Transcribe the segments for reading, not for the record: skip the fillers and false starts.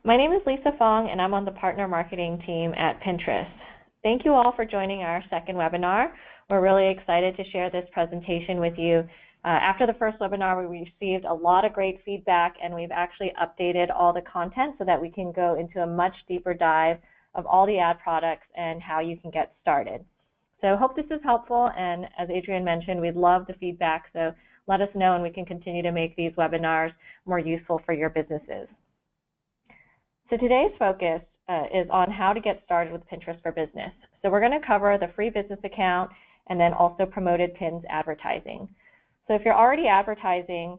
My name is Lisa Fong, and I'm on the partner marketing team at Pinterest. Thank you all for joining our second webinar. We're really excited to share this presentation with you. After the first webinar, we received a lot of great feedback, and we've actually updated all the content so that we can go into a much deeper dive of all the ad products and how you can get started. So hope this is helpful, and as Adrienne mentioned, we'd love the feedback, so let us know and we can continue to make these webinars more useful for your businesses. So today's focus is on how to get started with Pinterest for Business. So we're going to cover the free business account and then also promoted pins advertising. So if you're already advertising,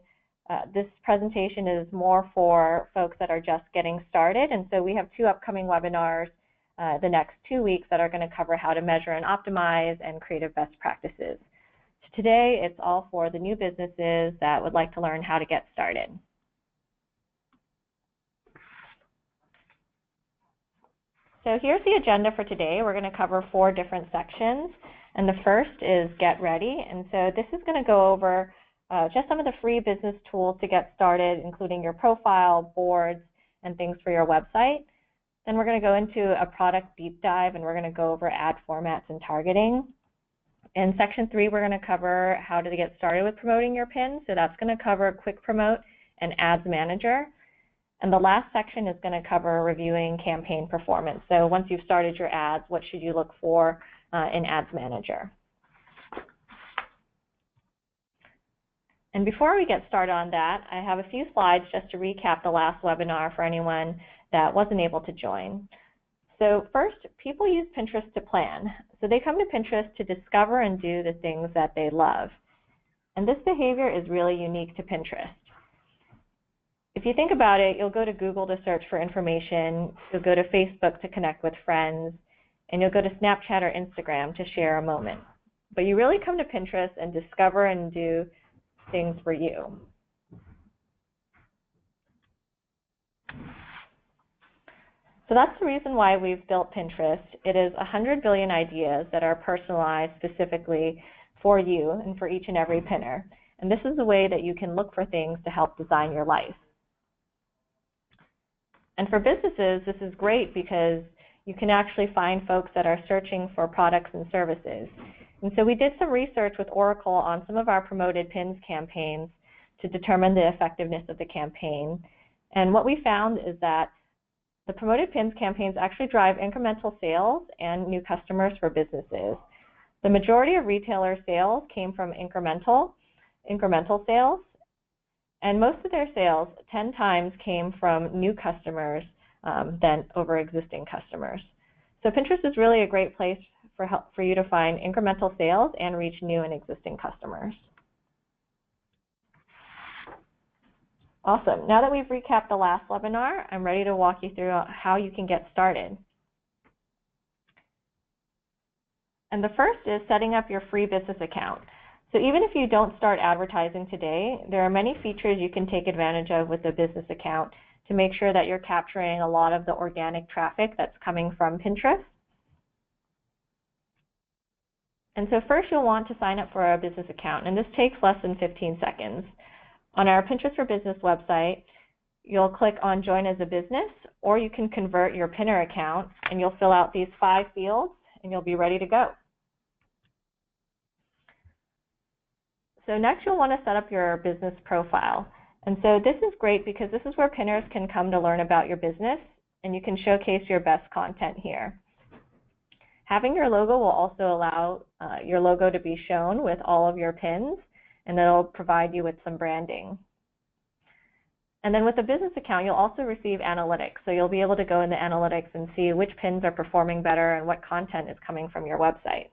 this presentation is more for folks that are just getting started, and so we have two upcoming webinars the next 2 weeks that are going to cover how to measure and optimize and creative best practices. Today, it's all for the new businesses that would like to learn how to get started. So here's the agenda for today. We're going to cover 4 different sections, and the first is Get Ready. And so this is going to go over just some of the free business tools to get started, including your profile, boards, and things for your website. Then we're going to go into a product deep dive, and we're going to go over ad formats and targeting. In section 3, we're going to cover how to get started with promoting your pins. So that's going to cover Quick Promote and Ads Manager. And the last section is going to cover reviewing campaign performance. So once you've started your ads, what should you look for in Ads Manager? And before we get started on that, I have a few slides just to recap the last webinar for anyone that wasn't able to join. So first, people use Pinterest to plan. So they come to Pinterest to discover and do the things that they love. And this behavior is really unique to Pinterest. If you think about it, you'll go to Google to search for information, you'll go to Facebook to connect with friends, and you'll go to Snapchat or Instagram to share a moment. But you really come to Pinterest and discover and do things for you. So that's the reason why we've built Pinterest. It is 100 billion ideas that are personalized specifically for you and for each and every pinner. And this is a way that you can look for things to help design your life. And for businesses, this is great because you can actually find folks that are searching for products and services. And so we did some research with Oracle on some of our promoted pins campaigns to determine the effectiveness of the campaign. And what we found is that the promoted pins campaigns actually drive incremental sales and new customers for businesses. The majority of retailer sales came from incremental sales, and most of their sales, 10 times, came from new customers than over existing customers. So Pinterest is really a great place for you to find incremental sales and reach new and existing customers. Awesome. Now that we've recapped the last webinar, I'm ready to walk you through how you can get started. And the first is setting up your free business account. So even if you don't start advertising today, there are many features you can take advantage of with a business account to make sure that you're capturing a lot of the organic traffic that's coming from Pinterest. And so first you'll want to sign up for a business account, and this takes less than 15 seconds. On our Pinterest for Business website, you'll click on Join as a Business, or you can convert your pinner account, and you'll fill out these 5 fields, and you'll be ready to go. So next you'll want to set up your business profile. And so this is great because this is where pinners can come to learn about your business, and you can showcase your best content here. Having your logo will also allow your logo to be shown with all of your pins, and it'll provide you with some branding. And then with a business account, you'll also receive analytics. So you'll be able to go into analytics and see which pins are performing better and what content is coming from your website.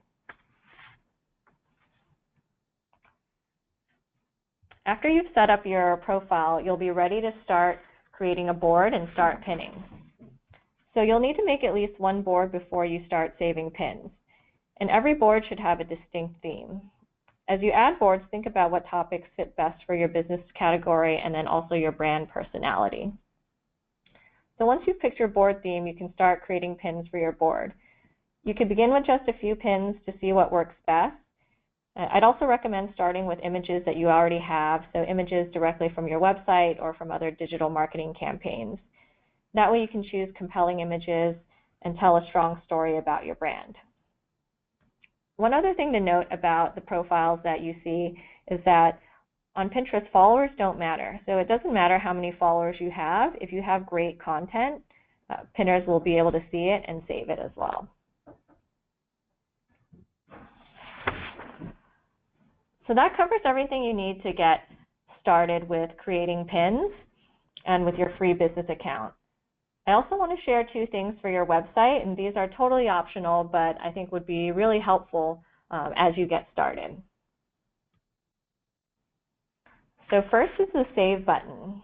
After you've set up your profile, you'll be ready to start creating a board and start pinning. So you'll need to make at least one board before you start saving pins. And every board should have a distinct theme. As you add boards, think about what topics fit best for your business category and then also your brand personality. So once you've picked your board theme, you can start creating pins for your board. You could begin with just a few pins to see what works best. I'd also recommend starting with images that you already have, so images directly from your website or from other digital marketing campaigns. That way you can choose compelling images and tell a strong story about your brand. One other thing to note about the profiles that you see is that on Pinterest, followers don't matter. So it doesn't matter how many followers you have. If you have great content, Pinners will be able to see it and save it as well. So that covers everything you need to get started with creating pins and with your free business account. I also want to share 2 things for your website, and these are totally optional, but I think would be really helpful as you get started. So first is the Save button.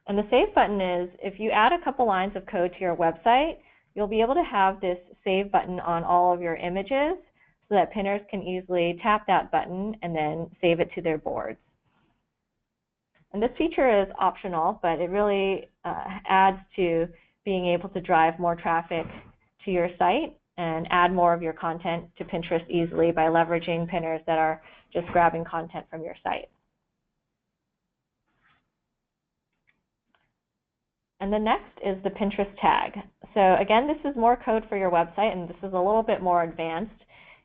And the Save button is, if you add a couple lines of code to your website, you'll be able to have this Save button on all of your images so that Pinners can easily tap that button and then save it to their boards. And this feature is optional, but it really adds to being able to drive more traffic to your site and add more of your content to Pinterest easily by leveraging Pinners that are just grabbing content from your site. And the next is the Pinterest tag. So again, this is more code for your website, and this is a little bit more advanced.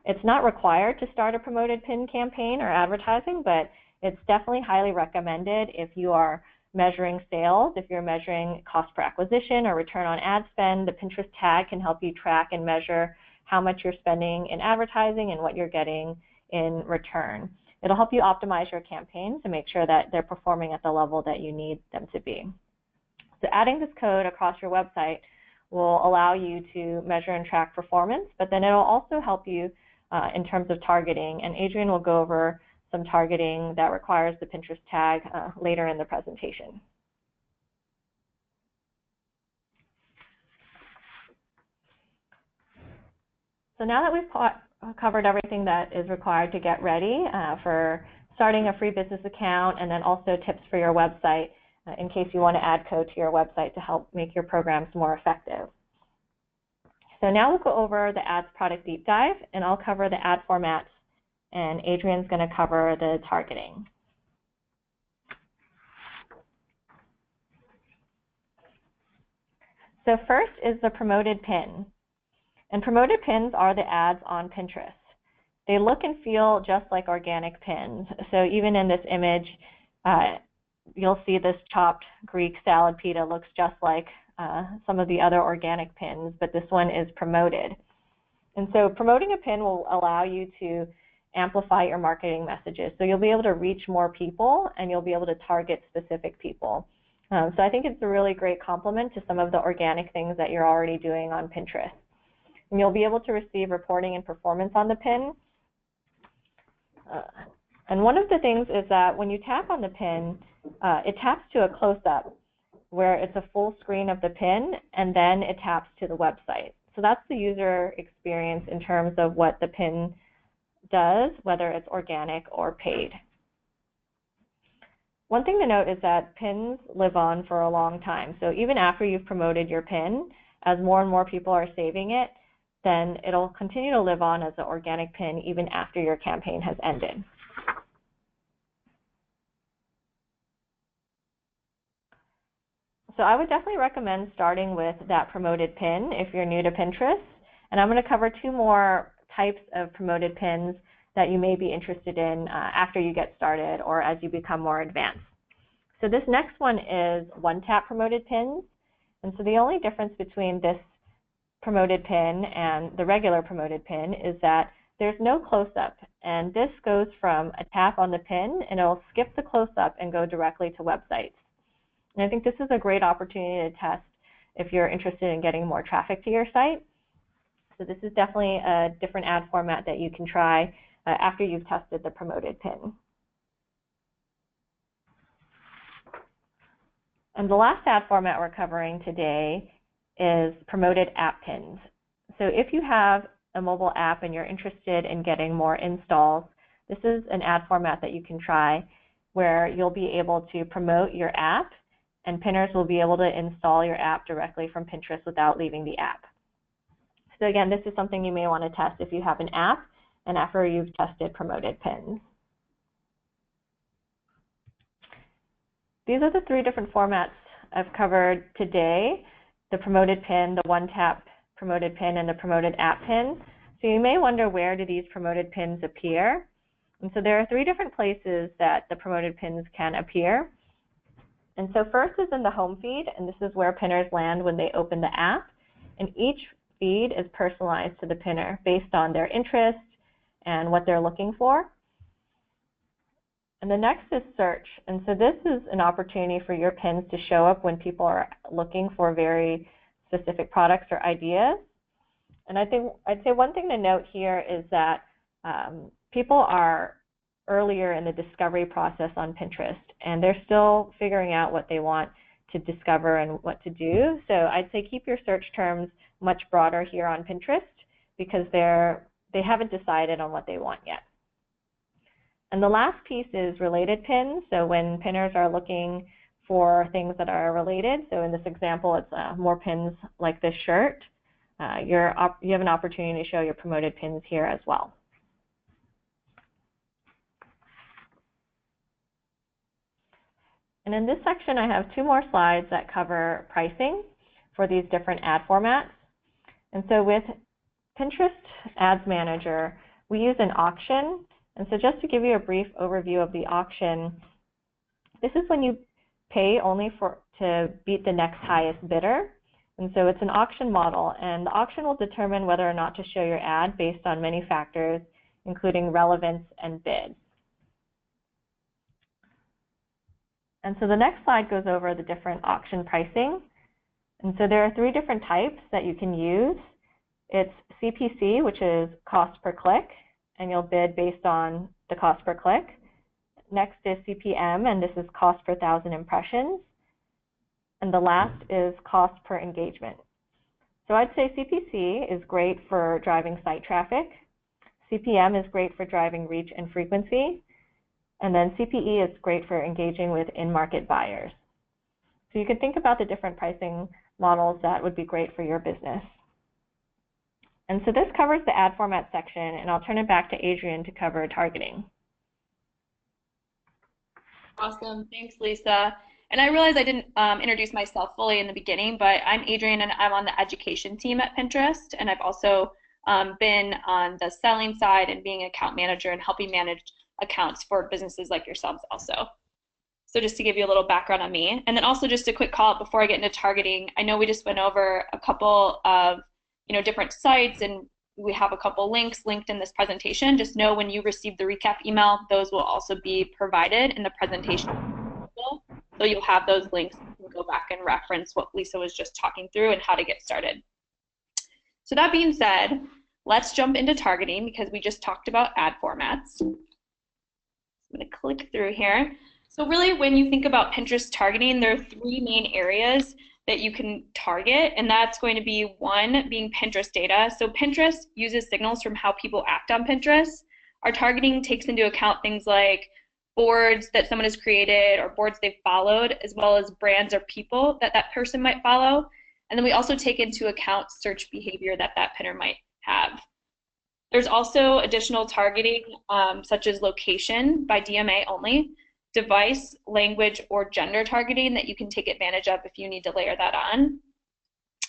It's not required to start a promoted pin campaign or advertising, but it's definitely highly recommended if you are measuring sales, if you're measuring cost per acquisition or return on ad spend. The Pinterest tag can help you track and measure how much you're spending in advertising and what you're getting in return. It'll help you optimize your campaigns to make sure that they're performing at the level that you need them to be. So adding this code across your website will allow you to measure and track performance, but then it'll also help you in terms of targeting, and Adrian will go over some targeting that requires the Pinterest tag later in the presentation. So now that we've covered everything that is required to get ready for starting a free business account, and then also tips for your website in case you want to add code to your website to help make your programs more effective. So now we'll go over the ads product deep dive, and I'll cover the ad formats, and Adrian's going to cover the targeting. So first is the promoted pin. And promoted pins are the ads on Pinterest. They look and feel just like organic pins. So even in this image, you'll see this chopped Greek salad pita looks just like some of the other organic pins, but this one is promoted. And so promoting a pin will allow you to amplify your marketing messages. So you'll be able to reach more people, and you'll be able to target specific people. So I think it's a really great complement to some of the organic things that you're already doing on Pinterest. And you'll be able to receive reporting and performance on the pin. And one of the things is that when you tap on the pin, it taps to a close-up where it's a full screen of the pin, and then it taps to the website. So that's the user experience in terms of what the pin does, whether it's organic or paid. One thing to note is that pins live on for a long time. So even after you've promoted your pin, as more and more people are saving it, then it'll continue to live on as an organic pin even after your campaign has ended. So I would definitely recommend starting with that promoted pin if you're new to Pinterest. And I'm going to cover 2 more types of promoted pins that you may be interested in after you get started or as you become more advanced. So this next one is one-tap promoted pins. And so the only difference between this promoted pin and the regular promoted pin is that there's no close-up. And this goes from a tap on the pin, and it'll skip the close-up and go directly to websites. And I think this is a great opportunity to test if you're interested in getting more traffic to your site. So this is definitely a different ad format that you can try after you've tested the promoted pin. And the last ad format we're covering today is promoted app pins. So if you have a mobile app and you're interested in getting more installs, this is an ad format that you can try where you'll be able to promote your app, and Pinners will be able to install your app directly from Pinterest without leaving the app. So again, this is something you may want to test if you have an app and after you've tested promoted pins. These are the 3 different formats I've covered today. the promoted pin, the one-tap promoted pin, and the promoted app pin. So you may wonder, where do these promoted pins appear? And so there are 3 different places that the promoted pins can appear. And so first is in the home feed, and this is where pinners land when they open the app. And each feed is personalized to the pinner based on their interest and what they're looking for. And the next is search. And so this is an opportunity for your pins to show up when people are looking for very specific products or ideas. And I'd say one thing to note here is that people are earlier in the discovery process on Pinterest, and they're still figuring out what they want to discover and what to do. So I'd say keep your search terms much broader here on Pinterest, because they haven't decided on what they want yet. And the last piece is related pins. So when pinners are looking for things that are related, so in this example, it's more pins like this shirt, you have an opportunity to show your promoted pins here as well. And in this section, I have 2 more slides that cover pricing for these different ad formats. And so with Pinterest Ads Manager, we use an auction. And so just to give you a brief overview of the auction, this is when you pay only to beat the next highest bidder. And so it's an auction model, and the auction will determine whether or not to show your ad based on many factors, including relevance and bid. And so the next slide goes over the different auction pricing. And so there are 3 different types that you can use. It's CPC, which is cost per click, and you'll bid based on the cost per click. Next is CPM, and this is cost per 1,000 impressions. And the last is cost per engagement. So I'd say CPC is great for driving site traffic. CPM is great for driving reach and frequency. And then CPE is great for engaging with in-market buyers. So you can think about the different pricing models that would be great for your business. And so this covers the ad format section, and I'll turn it back to Adrienne to cover targeting. Awesome, thanks Lisa. And I realized I didn't introduce myself fully in the beginning, but I'm Adrienne and I'm on the education team at Pinterest, and I've also been on the selling side and being an account manager and helping manage accounts for businesses like yourselves also. So just to give you a little background on me. And then also just a quick call out before I get into targeting. I know we just went over a couple of different sites, and we have a couple links linked in this presentation. Just know when you receive the recap email, those will also be provided in the presentation. So you'll have those links. You can go back and reference what Lisa was just talking through and how to get started. So that being said, let's jump into targeting, because we just talked about ad formats. I'm going to click through here. So really, when you think about Pinterest targeting, there are 3 main areas that you can target, and that's going to be 1 being Pinterest data. So Pinterest uses signals from how people act on Pinterest. Our targeting takes into account things like boards that someone has created or boards they've followed, as well as brands or people that that person might follow. And then we also take into account search behavior that that pinner might have. There's also additional targeting such as location by DMA only, device, language, or gender targeting that you can take advantage of if you need to layer that on.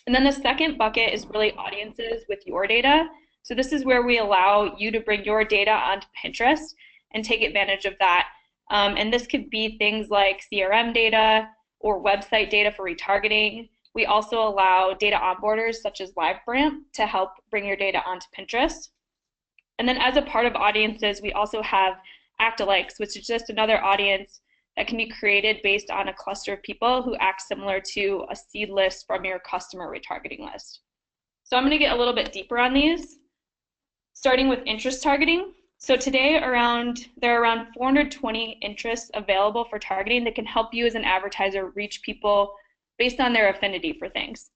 And then the second bucket is really audiences with your data. So this is where we allow you to bring your data onto Pinterest and take advantage of that. And this could be things like CRM data or website data for retargeting. We also allow data onboarders such as LiveRamp to help bring your data onto Pinterest. And then as a part of audiences, we also have Act-alikes, which is just another audience that can be created based on a cluster of people who act similar to a seed list from your customer retargeting list. So I'm going to get a little bit deeper on these, starting with interest targeting. So today there are around 420 interests available for targeting that can help you as an advertiser reach people based on their affinity for things.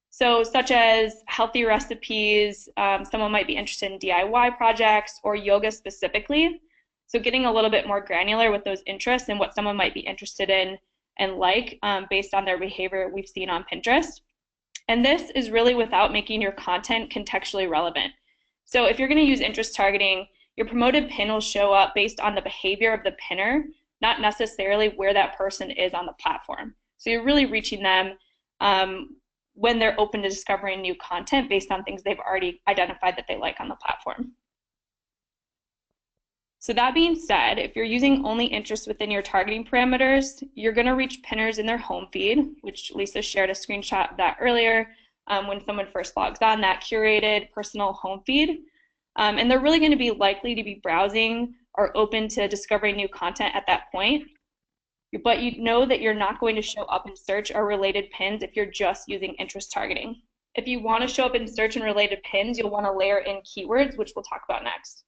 So such as healthy recipes, someone might be interested in DIY projects or yoga specifically. So getting a little bit more granular with those interests and what someone might be interested in and based on their behavior we've seen on Pinterest. And this is really without making your content contextually relevant. So if you're going to use interest targeting, your promoted pin will show up based on the behavior of the pinner, not necessarily where that person is on the platform. So you're really reaching them when they're open to discovering new content based on things they've already identified that they like on the platform. So that being said, if you're using only interests within your targeting parameters, you're going to reach pinners in their home feed, which Lisa shared a screenshot of that earlier when someone first logs on, that curated personal home feed. And they're really going to be likely to be browsing or open to discovering new content at that point. But you know that you're not going to show up in search or related pins if you're just using interest targeting. If you want to show up in search and related pins, you'll want to layer in keywords, which we'll talk about next.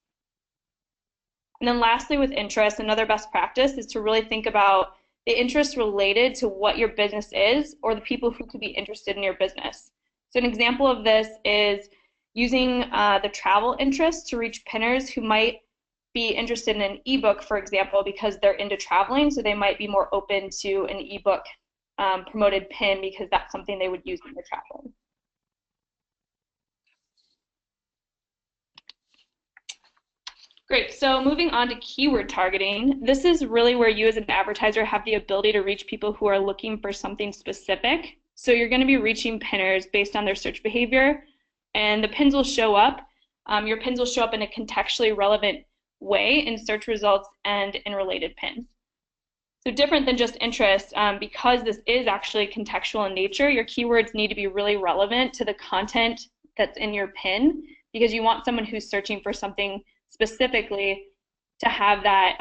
And then lastly, with interest, another best practice is to really think about the interest related to what your business is or the people who could be interested in your business. So an example of this is using the travel interest to reach pinners who might be interested in an ebook, for example, because they're into traveling, so they might be more open to an ebook promoted pin because that's something they would use when they're traveling. Great, so moving on to keyword targeting. This is really where you as an advertiser have the ability to reach people who are looking for something specific. So you're going to be reaching pinners based on their search behavior, and the pins will show up. Your pins will show up in a contextually relevant way in search results and in related pins. So different than just interest, because this is actually contextual in nature, your keywords need to be really relevant to the content that's in your pin, because you want someone who's searching for something specifically to have that,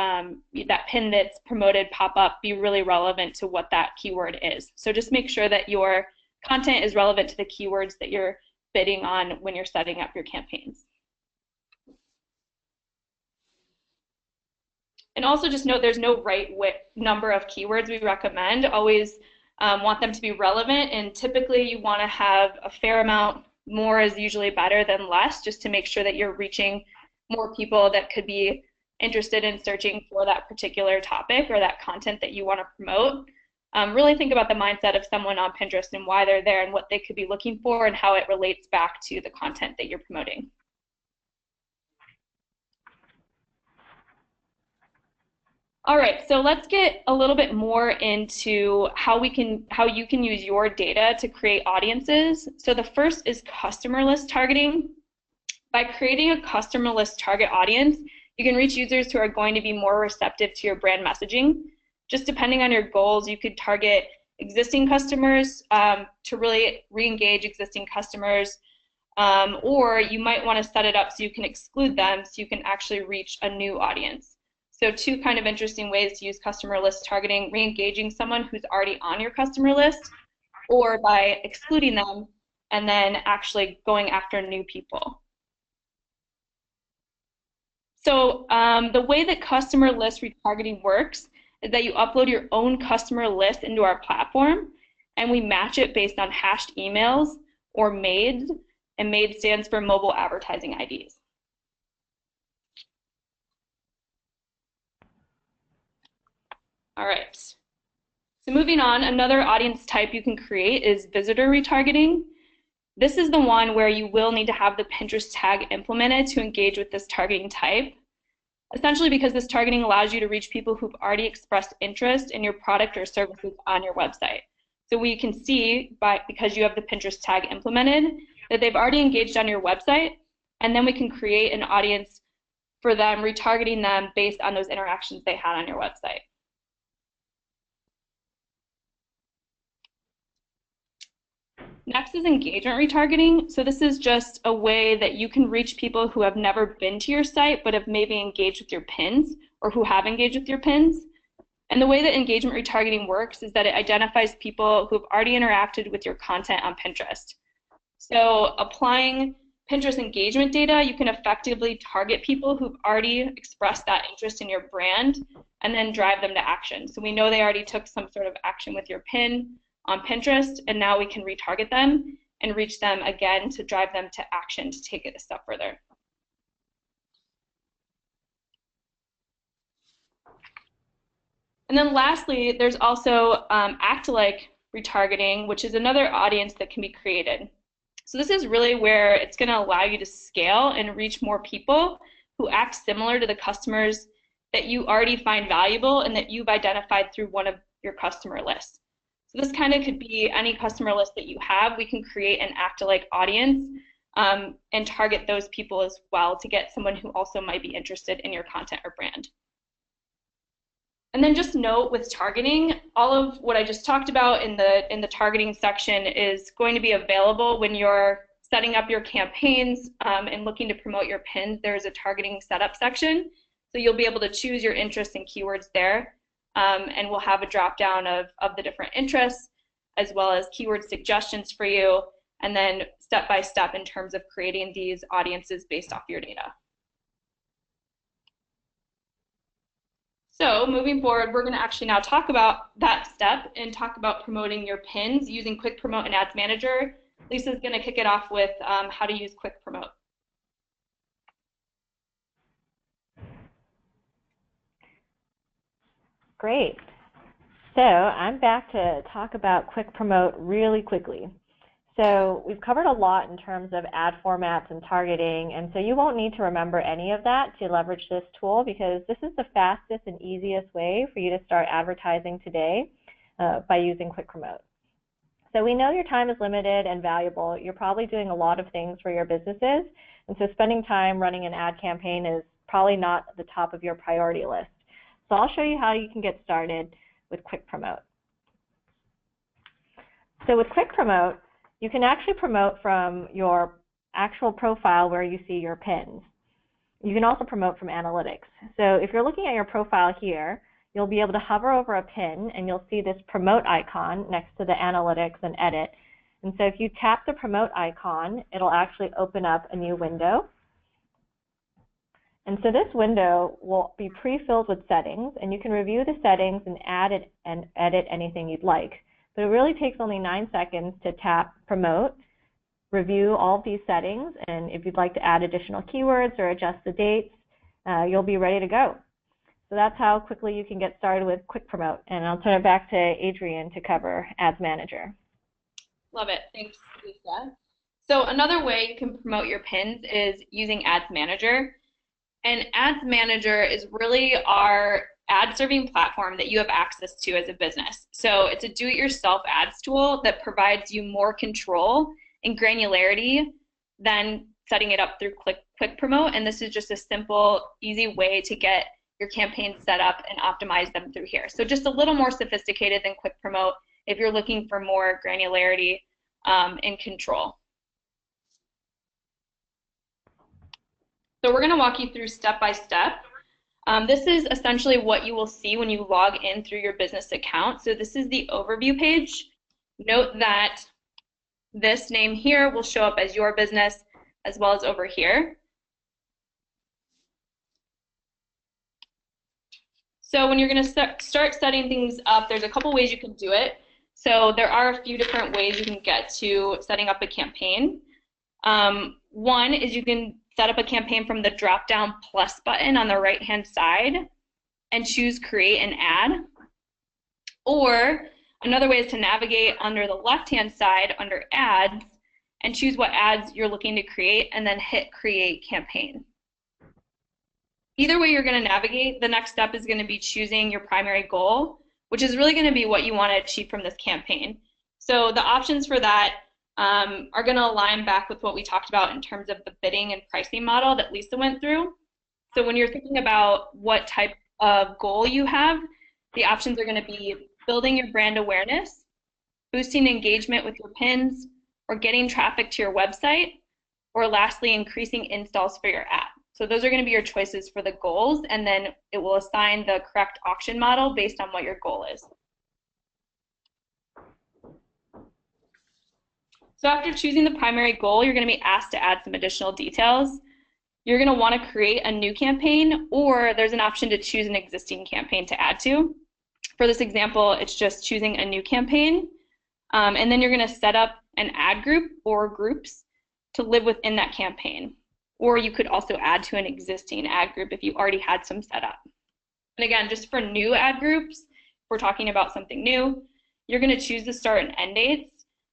that pin that's promoted pop up be really relevant to what that keyword is. So just make sure that your content is relevant to the keywords that you're bidding on when you're setting up your campaigns. And also just note there's no right number of keywords we recommend. Always want them to be relevant, and typically you want to have a fair amount. More is usually better than less, just to make sure that you're reaching more people that could be interested in searching for that particular topic or that content that you want to promote. Really think about the mindset of someone on Pinterest and why they're there and what they could be looking for and how it relates back to the content that you're promoting. All right, so let's get a little bit more into how you can use your data to create audiences. So the first is customer list targeting. By creating a customer list target audience, you can reach users who are going to be more receptive to your brand messaging. Just depending on your goals, you could target existing customers to really re-engage existing customers, or you might want to set it up so you can exclude them so you can actually reach a new audience. So two kind of interesting ways to use customer list targeting: re-engaging someone who's already on your customer list, or by excluding them and then actually going after new people. So the way that customer list retargeting works is that you upload your own customer list into our platform, and we match it based on hashed emails or MAIDs, and MAID stands for mobile advertising IDs. All right, so moving on, another audience type you can create is visitor retargeting. This is the one where you will need to have the Pinterest tag implemented to engage with this targeting type, essentially because this targeting allows you to reach people who've already expressed interest in your product or services on your website. So we can see, because you have the Pinterest tag implemented, that they've already engaged on your website, and then we can create an audience for them, retargeting them based on those interactions they had on your website. Next is engagement retargeting. So this is just a way that you can reach people who have never been to your site but have maybe engaged with your pins, or who have engaged with your pins. And the way that engagement retargeting works is that it identifies people who have already interacted with your content on Pinterest. So applying Pinterest engagement data, you can effectively target people who've already expressed that interest in your brand and then drive them to action. So we know they already took some sort of action with your pin on Pinterest, and now we can retarget them and reach them again to drive them to action to take it a step further. And then lastly, there's also act-alike retargeting, which is another audience that can be created. So this is really where it's going to allow you to scale and reach more people who act similar to the customers that you already find valuable and that you've identified through one of your customer lists. So this kind of could be any customer list that you have. We can create an act-alike audience and target those people as well to get someone who also might be interested in your content or brand. And then just note with targeting, all of what I just talked about in the targeting section is going to be available when you're setting up your campaigns and looking to promote your pins. There's a targeting setup section. So you'll be able to choose your interests and keywords there. And we'll have a drop down of the different interests as well as keyword suggestions for you, and then step by step in terms of creating these audiences based off your data. So moving forward, we're going to actually now talk about that step and talk about promoting your pins using Quick Promote and Ads Manager. Lisa's going to kick it off with how to use Quick Promote. Great. So I'm back to talk about Quick Promote really quickly. So we've covered a lot in terms of ad formats and targeting, and so you won't need to remember any of that to leverage this tool, because this is the fastest and easiest way for you to start advertising today by using Quick Promote. So we know your time is limited and valuable. You're probably doing a lot of things for your businesses, and so spending time running an ad campaign is probably not at the top of your priority list. So I'll show you how you can get started with Quick Promote. So with Quick Promote, you can actually promote from your actual profile where you see your pins. You can also promote from analytics. So if you're looking at your profile here, you'll be able to hover over a pin and you'll see this promote icon next to the analytics and edit. And so if you tap the promote icon, it'll actually open up a new window. And so this window will be pre-filled with settings, and you can review the settings and add it and edit anything you'd like. But it really takes only 9 seconds to tap promote, review all of these settings, and if you'd like to add additional keywords or adjust the dates, you'll be ready to go. So that's how quickly you can get started with Quick Promote. And I'll turn it back to Adrienne to cover Ads Manager. Love it. Thanks, Lisa. So another way you can promote your pins is using Ads Manager. And Ads Manager is really our ad serving platform that you have access to as a business. So it's a do-it-yourself ads tool that provides you more control and granularity than setting it up through Quick Promote. And this is just a simple, easy way to get your campaigns set up and optimize them through here. So just a little more sophisticated than Quick Promote if you're looking for more granularity and control. So we're going to walk you through step by step. This is essentially what you will see when you log in through your business account. So this is the overview page. Note that this name here will show up as your business as well as over here. So when you're going to start setting things up, there's a couple ways you can do it. So there are a few different ways you can get to setting up a campaign. One is you can set up a campaign from the drop-down plus button on the right-hand side and choose create an ad. Or another way is to navigate under the left-hand side under ads and choose what ads you're looking to create and then hit create campaign. Either way you're going to navigate, the next step is going to be choosing your primary goal, which is really going to be what you want to achieve from this campaign. So the options for that are going to align back with what we talked about in terms of the bidding and pricing model that Lisa went through. So when you're thinking about what type of goal you have, the options are going to be building your brand awareness, boosting engagement with your pins, or getting traffic to your website, or lastly, increasing installs for your app. So those are going to be your choices for the goals, and then it will assign the correct auction model based on what your goal is. So after choosing the primary goal, you're going to be asked to add some additional details. You're going to want to create a new campaign, or there's an option to choose an existing campaign to add to. For this example, it's just choosing a new campaign. And then you're going to set up an ad group or groups to live within that campaign. Or you could also add to an existing ad group if you already had some set up. And again, just for new ad groups, if we're talking about something new, you're going to choose the start and end dates.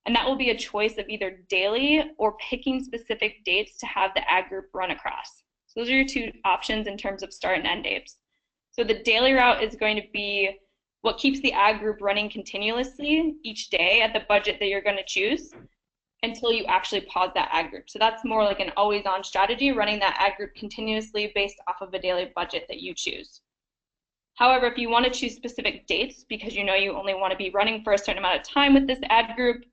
And that will be a choice of either daily or picking specific dates to have the ad group run across. So those are your two options in terms of start and end dates. So the daily route is going to be what keeps the ad group running continuously each day at the budget that you're going to choose until you actually pause that ad group. So that's more like an always-on strategy, running that ad group continuously based off of a daily budget that you choose. However, if you want to choose specific dates because you know you only want to be running for a certain amount of time with this ad group,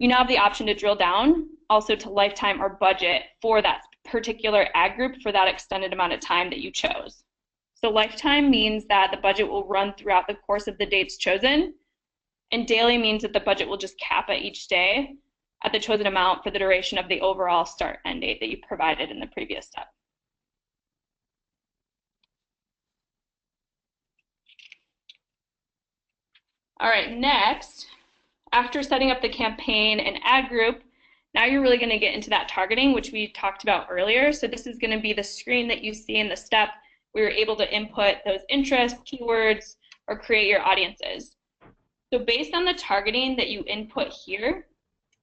you now have the option to drill down also to lifetime or budget for that particular ad group for that extended amount of time that you chose. So lifetime means that the budget will run throughout the course of the dates chosen, and daily means that the budget will just cap at each day at the chosen amount for the duration of the overall start end date that you provided in the previous step. All right, next, after setting up the campaign and ad group, now you're really going to get into that targeting, which we talked about earlier. So this is going to be the screen that you see in the step where you're able to input those interests, keywords, or create your audiences. So based on the targeting that you input here,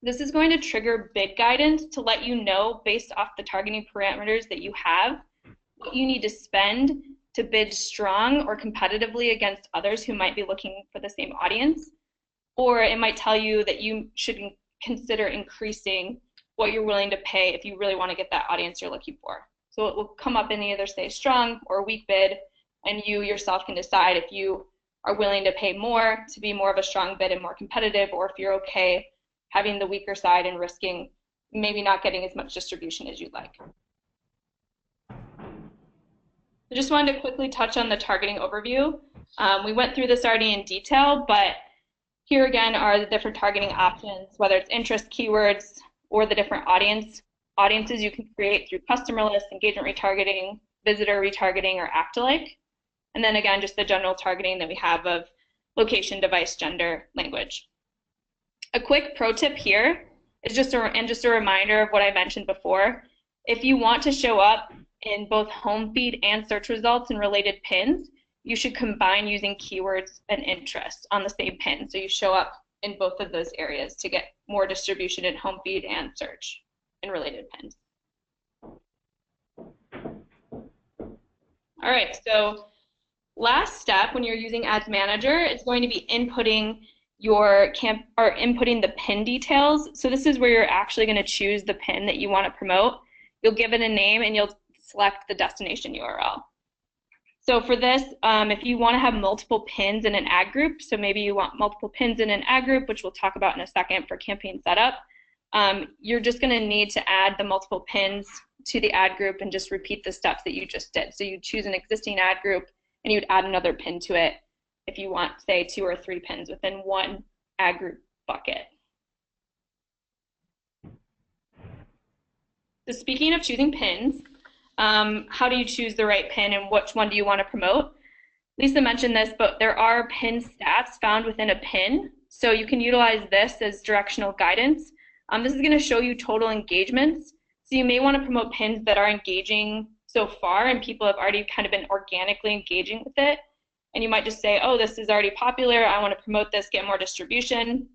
this is going to trigger bid guidance to let you know, based off the targeting parameters that you have, what you need to spend to bid strong or competitively against others who might be looking for the same audience. Or it might tell you that you should consider increasing what you're willing to pay if you really want to get that audience you're looking for. So it will come up and either say strong or weak bid, and you yourself can decide if you are willing to pay more to be more of a strong bid and more competitive, or if you're okay having the weaker side and risking maybe not getting as much distribution as you'd like. I just wanted to quickly touch on the targeting overview. We went through this already in detail, but here again are the different targeting options, whether it's interest, keywords, or the different audiences you can create through customer lists, engagement retargeting, visitor retargeting, or act-alike. And then again, just the general targeting that we have of location, device, gender, language. A quick pro tip here is just a reminder of what I mentioned before. If you want to show up in both home feed and search results and related pins, you should combine using keywords and interests on the same pin. So you show up in both of those areas to get more distribution in home feed and search and related pins. All right, so last step when you're using Ads Manager is going to be inputting inputting the pin details. So this is where you're actually going to choose the pin that you want to promote. You'll give it a name and you'll select the destination URL. So for this, if you want to have multiple pins in an ad group, so maybe you want multiple pins in an ad group, which we'll talk about in a second for campaign setup, you're just going to need to add the multiple pins to the ad group and just repeat the steps that you just did. So you choose an existing ad group and you'd add another pin to it if you want, say, 2 or 3 pins within one ad group bucket. So speaking of choosing pins, how do you choose the right pin and which one do you want to promote? Lisa mentioned this, but there are pin stats found within a pin. So you can utilize this as directional guidance. This is going to show you total engagements. So you may want to promote pins that are engaging so far and people have already kind of been organically engaging with it. And you might just say, oh, this is already popular, I want to promote this, get more distribution.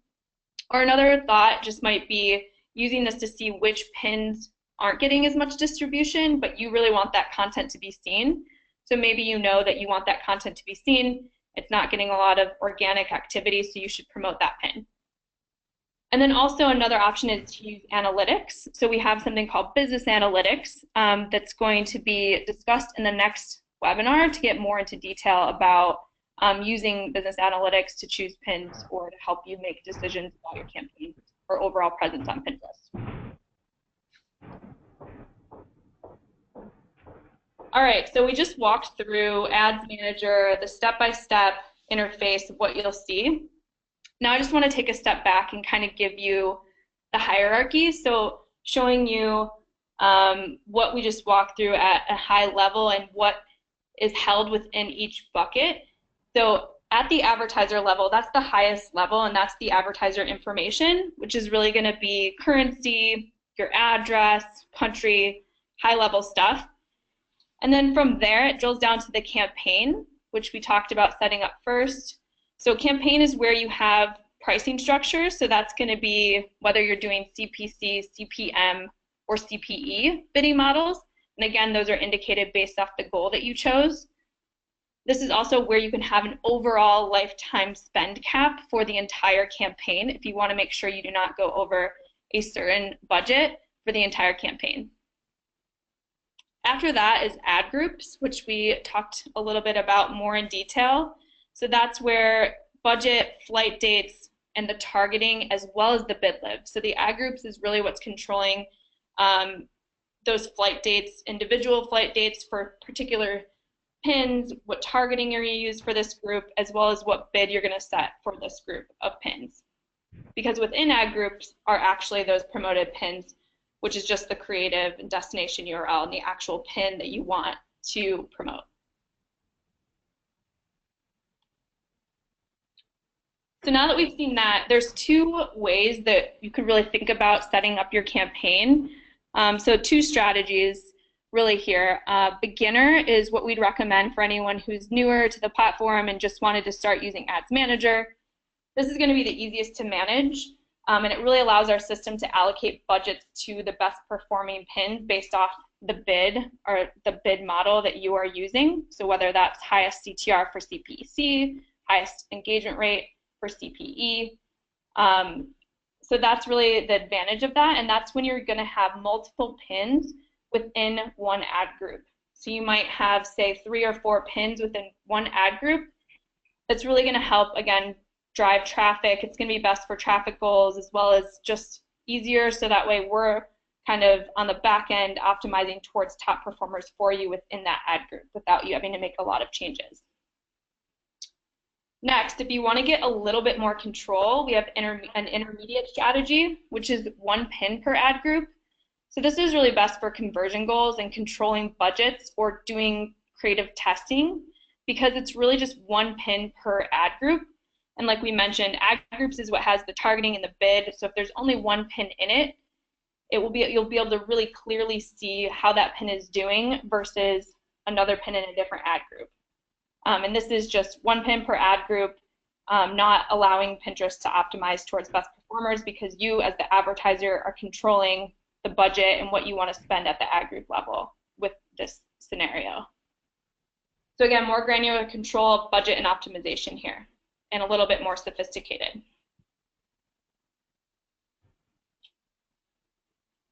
Or another thought just might be using this to see which pins aren't getting as much distribution, but you really want that content to be seen. So maybe you know that you want that content to be seen. It's not getting a lot of organic activity, so you should promote that pin. And then also another option is to use analytics. So we have something called business analytics that's going to be discussed in the next webinar to get more into detail about using business analytics to choose pins or to help you make decisions about your campaign or overall presence on Pinterest. All right, so we just walked through Ads Manager, the step-by-step interface of what you'll see. Now I just want to take a step back and kind of give you the hierarchy. So showing you what we just walked through at a high level and what is held within each bucket. So at the advertiser level, that's the highest level, and that's the advertiser information, which is really going to be currency, your address, country, high-level stuff. And then from there, it drills down to the campaign, which we talked about setting up first. So campaign is where you have pricing structures. So that's going to be whether you're doing CPC, CPM, or CPE bidding models. And again, those are indicated based off the goal that you chose. This is also where you can have an overall lifetime spend cap for the entire campaign if you want to make sure you do not go over a certain budget for the entire campaign. After that is ad groups, which we talked a little bit about more in detail. So that's where budget, flight dates, and the targeting, as well as the bid live. So the ad groups is really what's controlling those flight dates, individual flight dates for particular pins, what targeting you're going to use for this group, as well as what bid you're going to set for this group of pins. Because within ad groups are actually those promoted pins, which is just the creative and destination URL and the actual pin that you want to promote. So now that we've seen that, there's two ways that you could really think about setting up your campaign. So two strategies really here. Beginner is what we'd recommend for anyone who's newer to the platform and just wanted to start using Ads Manager. This is going to be the easiest to manage, and it really allows our system to allocate budgets to the best performing pins based off the bid or the bid model that you are using. So whether that's highest CTR for CPC, highest engagement rate for CPE. So that's really the advantage of that, and that's when you're going to have multiple pins within one ad group. So you might have, say, 3 or 4 pins within one ad group. That's really going to help, again, drive traffic. It's going to be best for traffic goals as well as just easier, so that way we're kind of on the back end optimizing towards top performers for you within that ad group without you having to make a lot of changes. Next, if you want to get a little bit more control, we have an intermediate strategy, which is 1 pin per ad group. So this is really best for conversion goals and controlling budgets or doing creative testing, because it's really just 1 pin per ad group. And like we mentioned, ad groups is what has the targeting and the bid. So if there's only 1 pin in it, you'll be able to really clearly see how that pin is doing versus another pin in a different ad group. And this is just 1 pin per ad group, not allowing Pinterest to optimize towards best performers, because you as the advertiser are controlling the budget and what you want to spend at the ad group level with this scenario. So again, more granular control, budget, and optimization here, and a little bit more sophisticated.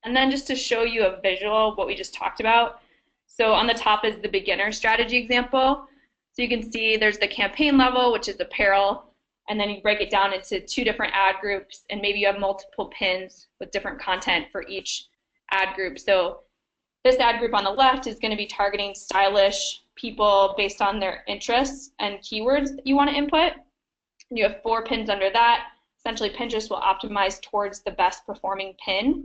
And then just to show you a visual of what we just talked about. So on the top is the beginner strategy example. So you can see there's the campaign level, which is apparel, and then you break it down into 2 different ad groups, and maybe you have multiple pins with different content for each ad group. So this ad group on the left is going to be targeting stylish people based on their interests and keywords that you want to input. And you have 4 pins under that. Essentially, Pinterest will optimize towards the best performing pin.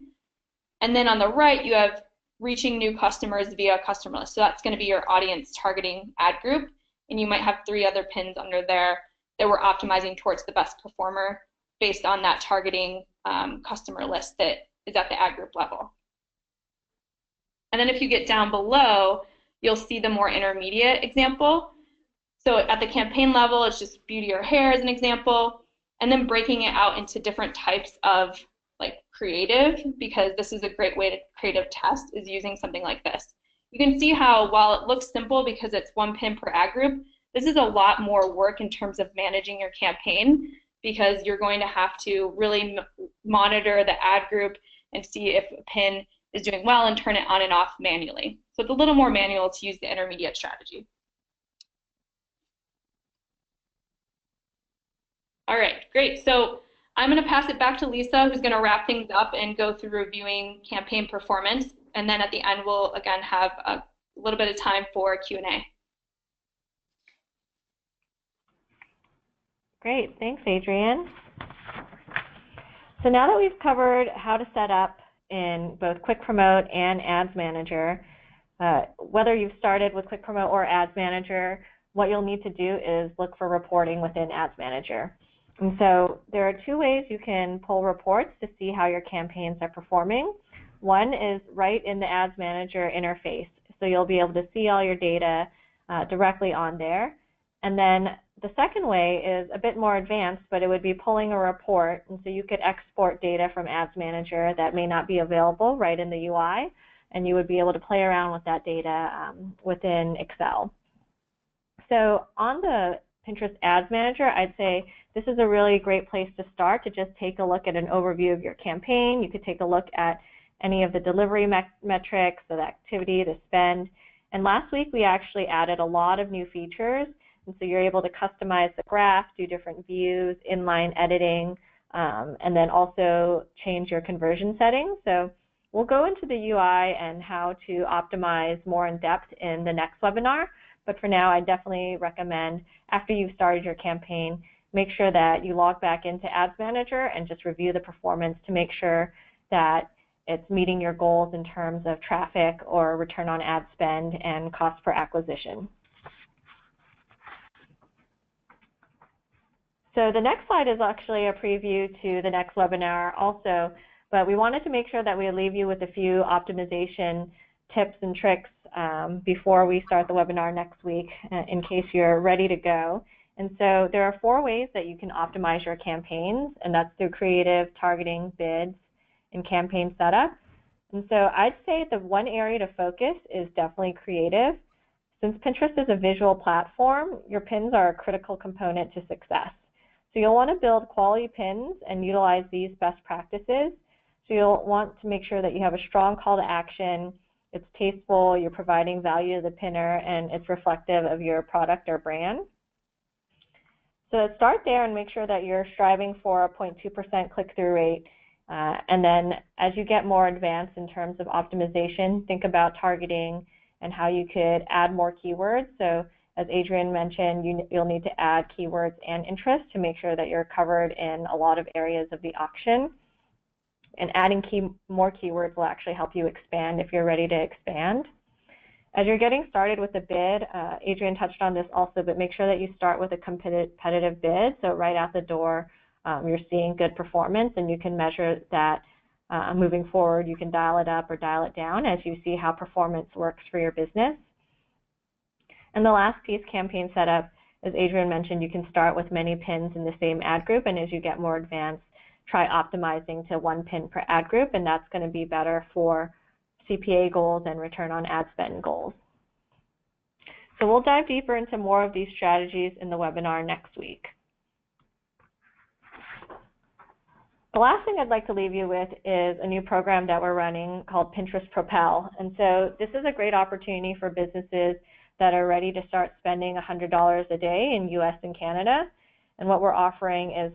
And then on the right, you have reaching new customers via customer list. So that's going to be your audience targeting ad group. And you might have 3 other pins under there that we're optimizing towards the best performer based on that targeting customer list that is at the ad group level. And then if you get down below, you'll see the more intermediate example. So at the campaign level, it's just beauty or hair as an example, and then breaking it out into different types of like creative, because this is a great way to creative test, is using something like this. You can see how while it looks simple because it's 1 pin per ad group, this is a lot more work in terms of managing your campaign, because you're going to have to really monitor the ad group and see if a pin is doing well and turn it on and off manually. So it's a little more manual to use the intermediate strategy. All right, great. So I'm going to pass it back to Lisa, who's going to wrap things up and go through reviewing campaign performance. And then at the end, we'll again have a little bit of time for Q&A. Great, thanks, Adrienne. So now that we've covered how to set up in both Quick Promote and Ads Manager, whether you've started with Quick Promote or Ads Manager, what you'll need to do is look for reporting within Ads Manager. And so there are 2 ways you can pull reports to see how your campaigns are performing. One is right in the Ads Manager interface, so you'll be able to see all your data directly on there. And then the second way is a bit more advanced, but it would be pulling a report, and so you could export data from Ads Manager that may not be available right in the UI, and you would be able to play around with that data within Excel. So on the Pinterest Ads Manager, I'd say this is a really great place to start to just take a look at an overview of your campaign. You could take a look at any of the delivery metrics, so the activity, the spend. And last week we actually added a lot of new features, and so you're able to customize the graph, do different views, inline editing, and then also change your conversion settings. So we'll go into the UI and how to optimize more in depth in the next webinar. But for now, I definitely recommend, after you've started your campaign, make sure that you log back into Ads Manager and just review the performance to make sure that it's meeting your goals in terms of traffic or return on ad spend and cost per acquisition. So the next slide is actually a preview to the next webinar also, but we wanted to make sure that we leave you with a few optimization tips and tricks before we start the webinar next week in case you're ready to go. And so there are 4 ways that you can optimize your campaigns, and that's through creative, targeting, bids, and campaign setup. And so I'd say the one area to focus is definitely creative. Since Pinterest is a visual platform, your pins are a critical component to success. So you'll want to build quality pins and utilize these best practices. So you'll want to make sure that you have a strong call to action, it's tasteful, you're providing value to the pinner, and it's reflective of your product or brand. So start there and make sure that you're striving for a 0.2% click-through rate. And then as you get more advanced in terms of optimization, think about targeting and how you could add more keywords. So as Adrian mentioned, you'll need to add keywords and interest to make sure that you're covered in a lot of areas of the auction. And adding more keywords will actually help you expand if you're ready to expand. As you're getting started with the bid, Adrian touched on this also, but make sure that you start with a competitive bid. So right out the door, you're seeing good performance, and you can measure that moving forward. You can dial it up or dial it down as you see how performance works for your business. And the last piece, campaign setup, as Adrian mentioned, you can start with many pins in the same ad group, and as you get more advanced, try optimizing to 1 pin per ad group, and that's going to be better for CPA goals and return on ad spend goals. So we'll dive deeper into more of these strategies in the webinar next week. The last thing I'd like to leave you with is a new program that we're running called Pinterest Propel. And so this is a great opportunity for businesses that are ready to start spending $100 a day in US and Canada. And what we're offering is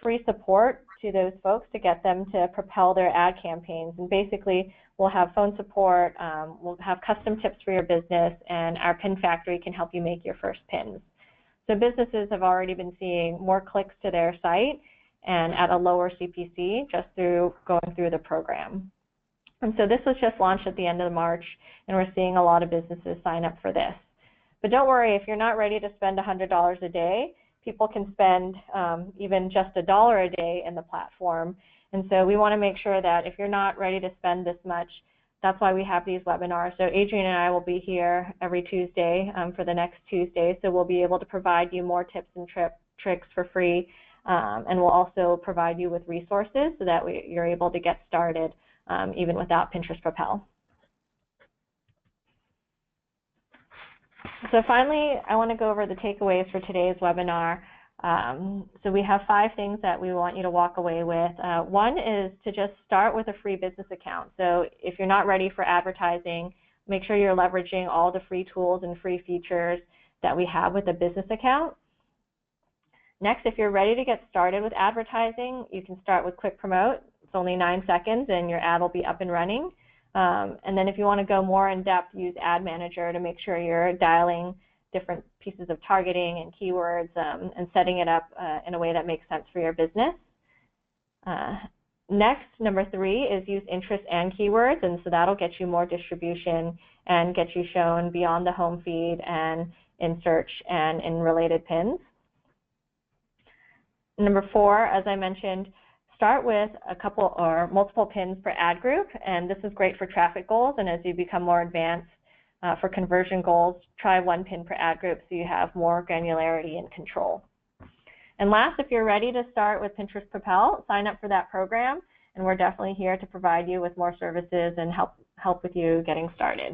free support to those folks to get them to propel their ad campaigns. And basically, we'll have phone support, we'll have custom tips for your business, and our pin factory can help you make your first pins. So businesses have already been seeing more clicks to their site and at a lower CPC just through going through the program. And so this was just launched at the end of March, and we're seeing a lot of businesses sign up for this. But don't worry, if you're not ready to spend $100 a day, people can spend even just $1 a day in the platform. And so we want to make sure that if you're not ready to spend this much, that's why we have these webinars. So Adrian and I will be here every Tuesday for the next Tuesday, so we'll be able to provide you more tips and tricks for free, and we'll also provide you with resources so that you're able to get started even without Pinterest Propel. So finally, I want to go over the takeaways for today's webinar. So we have 5 things that we want you to walk away with. One is to just start with a free business account. So if you're not ready for advertising, make sure you're leveraging all the free tools and free features that we have with a business account. Next, if you're ready to get started with advertising, you can start with Quick Promote. It's only 9 seconds and your ad will be up and running. And then if you want to go more in depth, use Ad Manager to make sure you're dialing different pieces of targeting and keywords and setting it up in a way that makes sense for your business. Next, number 3 is use interest and keywords, and so that'll get you more distribution and get you shown beyond the home feed and in search and in related pins. Number 4, as I mentioned, start with a couple or multiple pins per ad group, and this is great for traffic goals, and as you become more advanced for conversion goals, try 1 pin per ad group so you have more granularity and control. And last, if you're ready to start with Pinterest Propel, sign up for that program, and we're definitely here to provide you with more services and help with you getting started.